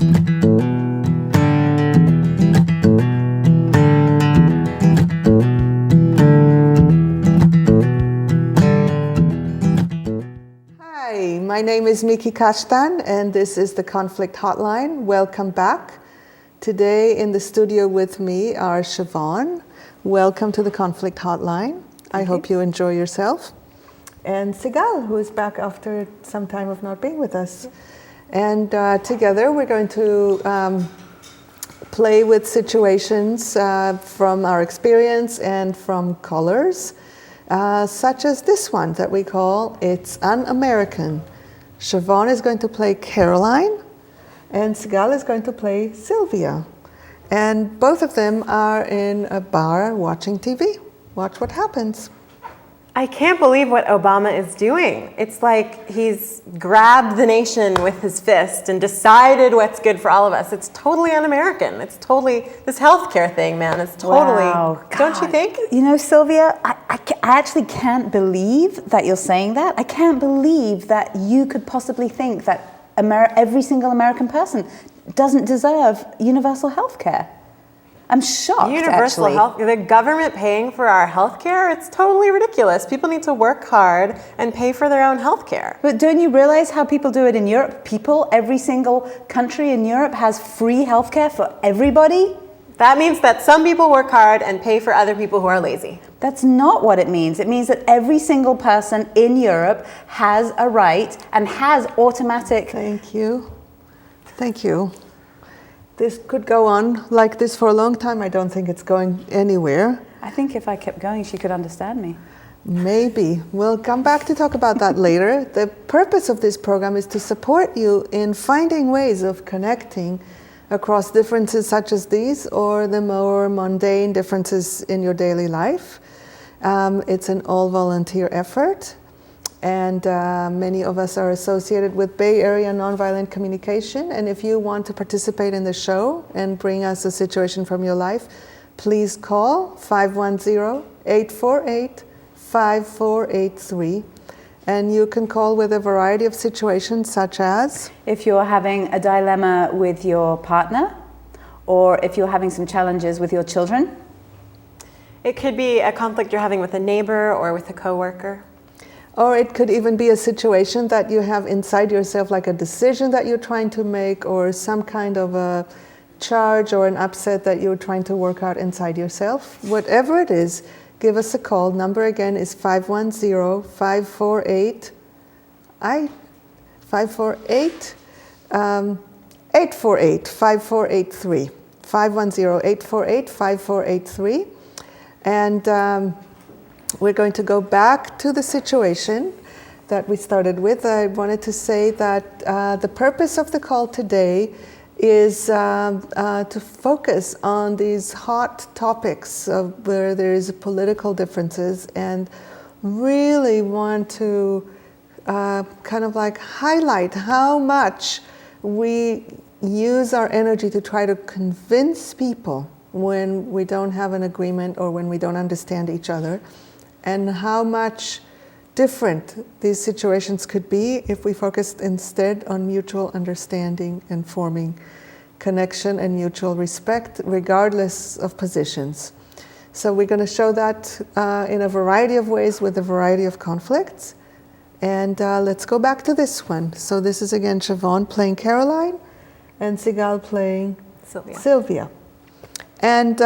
Hi, my name is Miki and this is the Conflict Hotline. Welcome back. Today in the studio with me are Siobhan. Welcome to the Conflict Hotline. I hope you enjoy yourself. And Sigal, who is back after some time of not being with us. And together we're going to play with situations from our experience and from colors, such as this one that we call It's Un-American. Siobhan is going to play Caroline, and Sigal is going to play Sylvia. And both of them are in a bar watching TV. Watch what happens. I can't believe what Obama is doing. It's like he's grabbed the nation with his fist and decided what's good for all of us. It's totally un-American. It's totally, this healthcare thing, man, it's totally, wow, don't you think? You know, Sylvia, I actually can't believe that you're saying that. I can't believe that you could possibly think that every single American person doesn't deserve universal health care. I'm shocked, Universal health, the government paying for our health care, it's totally ridiculous. People need to work hard and pay for their own health care. But don't you realize how people do it in Europe? Every single country in Europe has free health care for everybody. That means that some people work hard and pay for other people who are lazy. That's not what it means. It means that every single person in Europe has a right and has automatic... Thank you. Thank you. This could go on like this for a long time. I don't think it's going anywhere. I think if I kept going, she could understand me. Maybe. We'll come back to talk about that later. The purpose of this program is to support you in finding ways of connecting across differences such as these or the more mundane differences in your daily life. It's an all-volunteer effort. And many of us are associated with Bay Area Nonviolent Communication. And if you want to participate in the show and bring us a situation from your life, please call 510-848-5483. And you can call with a variety of situations such as... If you're having a dilemma with your partner, or if you're having some challenges with your children. It could be a conflict you're having with a neighbor or with a coworker. Or it could even be a situation that you have inside yourself, like a decision that you're trying to make, or some kind of a charge or an upset that you're trying to work out inside yourself. Whatever it is, give us a call. Number again is 510-548-848. 848-5483. 510-848-5483. And we're going to go back to the situation that we started with. I wanted to say that the purpose of the call today is to focus on these hot topics of where there is political differences, and really want to kind of like highlight how much we use our energy to try to convince people when we don't have an agreement or when we don't understand each other, and how much different these situations could be if we focused instead on mutual understanding and forming connection and mutual respect, regardless of positions. So we're going to show that in a variety of ways with a variety of conflicts. And let's go back to this one. So this is again Siobhan playing Caroline and Sigal playing Sylvia. And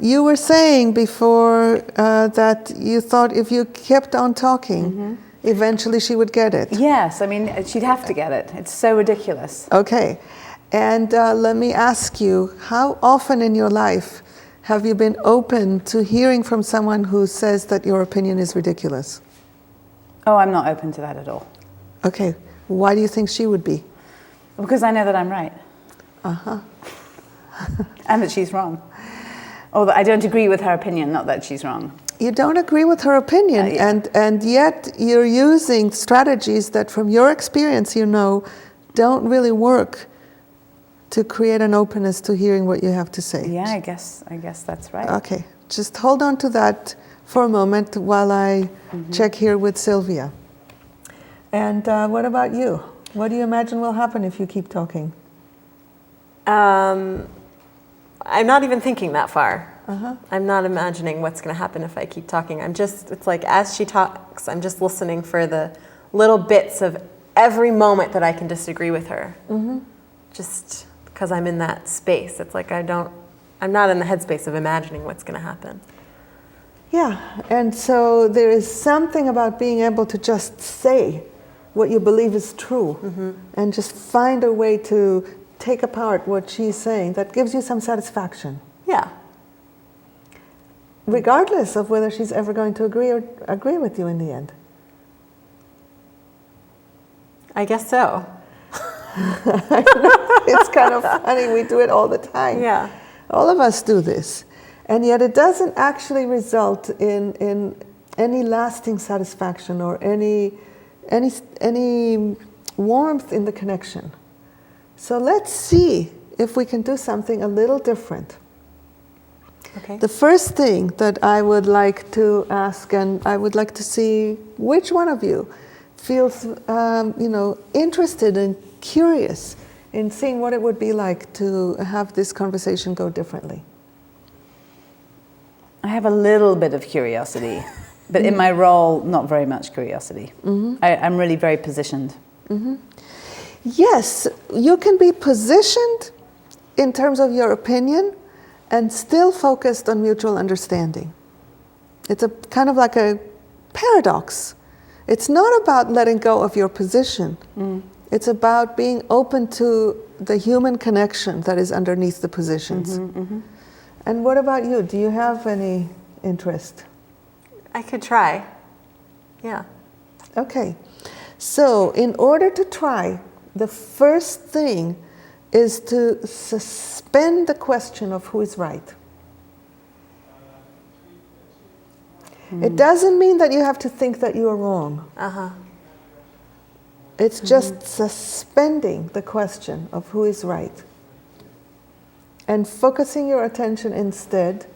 you were saying before that you thought if you kept on talking, eventually she would get it. Yes, I mean, she'd have to get it. It's so ridiculous. Okay. And let me ask you, how often in your life have you been open to hearing from someone who says that your opinion is ridiculous? Oh, I'm not open to that at all. Okay. Why do you think she would be? Because I know that I'm right. Uh-huh. And that she's wrong. Or that I don't agree with her opinion, not that she's wrong. You don't agree with her opinion, Yeah. and yet you're using strategies that from your experience you know don't really work to create an openness to hearing what you have to say. Yeah, I guess that's right. Okay, just hold on to that for a moment while I check here with Sylvia. And what about you? What do you imagine will happen if you keep talking? I'm not even thinking that far. I'm not imagining what's going to happen if I keep talking. It's like as she talks, I'm just listening for the little bits of every moment that I can disagree with her. Just because I'm in that space. It's like I'm not in the headspace of imagining what's going to happen. Yeah, and so there is something about being able to just say what you believe is true and just find a way to take apart what she's saying that gives you some satisfaction. Yeah. Regardless of whether she's ever going to agree with you in the end. I guess so. It's kind of funny, we do it all the time. Yeah. All of us do this. And yet it doesn't actually result in any lasting satisfaction or any warmth in the connection. So let's see if we can do something a little different. Okay. The first thing that I would like to ask, and I would like to see which one of you feels interested and curious in seeing what it would be like to have this conversation go differently. I have a little bit of curiosity, but in my role, not very much curiosity. I'm really very positioned. Yes, you can be positioned in terms of your opinion and still focused on mutual understanding. It's a kind of like a paradox. It's not about letting go of your position. It's about being open to the human connection that is underneath the positions. And what about you? Do you have any interest? I could try. Yeah. Okay. So in order to try, the first thing is to suspend the question of who is right. It doesn't mean that you have to think that you are wrong. It's just suspending the question of who is right and focusing your attention instead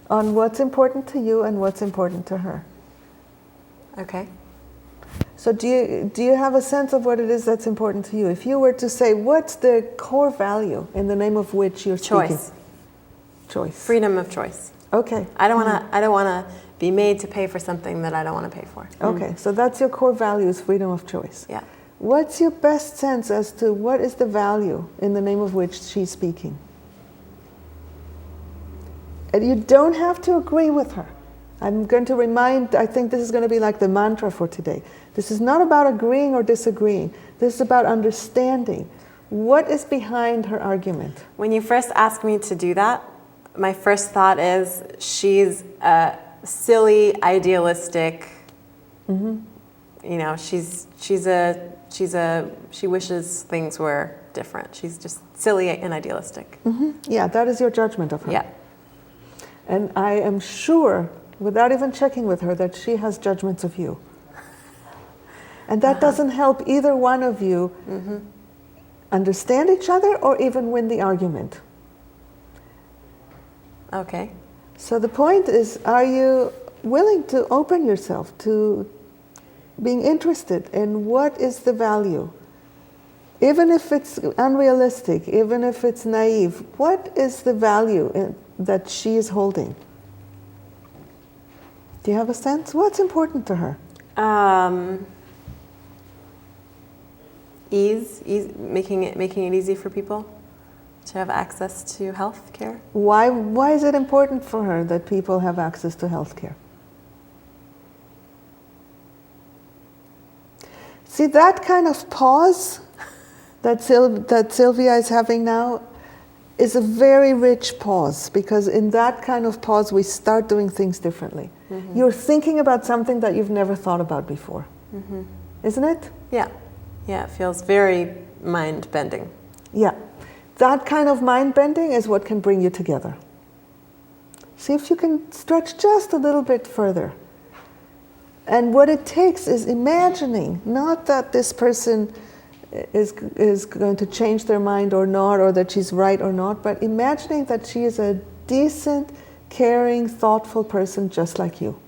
on what's important to you and what's important to her. Okay. So do you have a sense of what it is that's important to you? If you were to say, what's the core value in the name of which you're speaking? Choice. Freedom of choice. Okay. I don't want to be made to pay for something that I don't want to pay for. Okay, so that's your core value, is freedom of choice. Yeah. What's your best sense as to what is the value in the name of which she's speaking? And you don't have to agree with her. I'm going to remind, I think this is going to be like the mantra for today. This is not about agreeing or disagreeing. This is about understanding what is behind her argument. When you first asked me to do that, my first thought is she's a silly, idealistic. She wishes things were different. She's just silly and idealistic. Yeah, that is your judgment of her. Yeah. And I am sure, without even checking with her, that she has judgments of you. And that doesn't help either one of you understand each other or even win the argument. Okay. So the point is, are you willing to open yourself to being interested in what is the value? Even if it's unrealistic, even if it's naive, what is the value that she is holding? Do you have a sense? What's important to her? Ease, making it easy for people to have access to health care. Why is it important for her that people have access to health care? See, that kind of pause that Sylvia is having now is a very rich pause, because in that kind of pause we start doing things differently. You're thinking about something that you've never thought about before. Isn't it? Yeah. Yeah, it feels very mind-bending. Yeah. That kind of mind-bending is what can bring you together. See if you can stretch just a little bit further. And what it takes is imagining, not that this person is going to change their mind or not, or that she's right or not, but imagining that she is a decent, caring, thoughtful person just like you.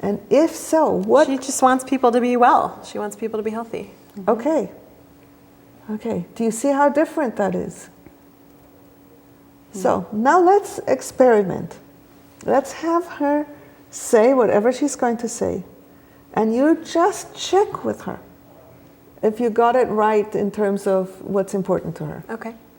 And if so, what... She just wants people to be well. She wants people to be healthy. Okay. Okay. Do you see how different that is? So now let's experiment. Let's have her say whatever she's going to say. And you just check with her if you got it right in terms of what's important to her. Okay.